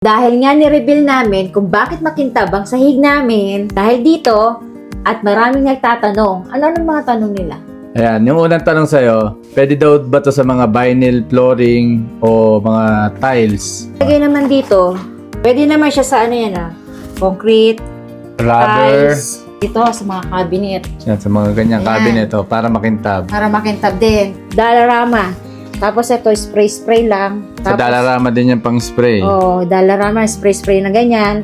Dahil nga ni-reveal namin kung bakit makintab ang sahig namin dahil dito at maraming nagtatanong. Ano ang mga tanong nila? Ayan, yung unang tanong sa'yo, pwede daw ba to sa mga vinyl flooring o mga tiles? Lagay naman dito, pwede naman siya sa ano yan concrete, Rubber, tiles, dito sa mga cabinet. yan, sa mga ganyang Ayan. cabinet para makintab. Para makintab din. Dalarama. Tapos ito, spray-spray lang. Sa Dalarama din yung pang spray. Dalarama, spray-spray na ganyan.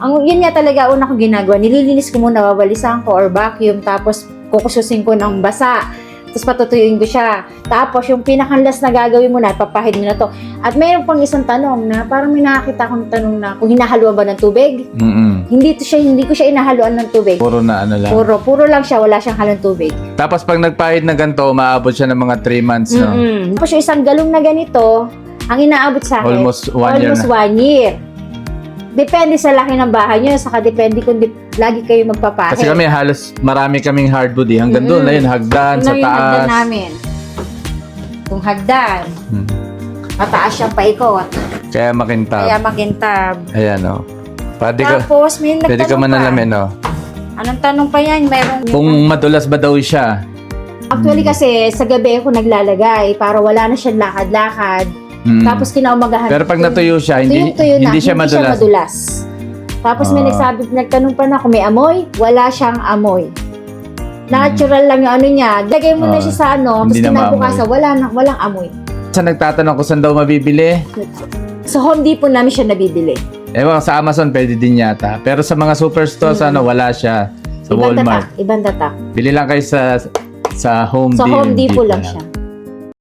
Yun nga talaga una ko ginagawa. Nililinis ko muna, wawalisan ko or vacuum. Tapos kukususin ko ng basa. Tapos patutuyuin ko siya. Tapos yung pinakalas na gagawin mo na, papahid mo na to. At mayroon pang isang tanong na parang may nakakita akong tanong na kung hinahaluan ba ng tubig? Hindi ko siya inahaluan ng tubig. Puro na ano lang. Puro lang siya, wala siyang halong tubig. Tapos pag nagpahid na ganito, umaabot siya ng mga 3 months, no? Tapos yung isang galong na ganito, ang inaabot sa akin, Almost 1 year almost na. 1 year. Depende sa laki ng bahay nyo, saka depende kung lagi kayo magpapahid. Kasi kami halos marami kaming hardwood eh. Hanggang doon na yun, hagdan sa Yun yung hagdan taas. namin. Kung hagdan, mataas siyang paikot. Kaya makintab. Kaya makintab. Ayan, no? Pwede ka, Tapos, may pwede ka nagtanong pa. manalamin, no? Anong tanong pa yan? Mayroong... Kung madulas ba daw siya? Actually kasi, sa gabi ako naglalagay para wala na siyang lakad-lakad. Tapos kinaumagahan. Pero pag natuyo siya, hindi siya madulas. Tapos may nagtanong pa na kung may amoy, wala siyang amoy. Natural lang yung ano niya. Lagay mo na siya sa ano, tapos Hindi na kinabukasan, walang amoy. Sa nagtatanong kung saan daw mabibili, Sa Home Depot namin siya nabibili. ewan, sa Amazon pwede din yata. Pero sa mga superstores, wala siya. Sa Ibang Walmart. tatak. Bili lang kayo sa Home Sa Home Depot Depot lang siya.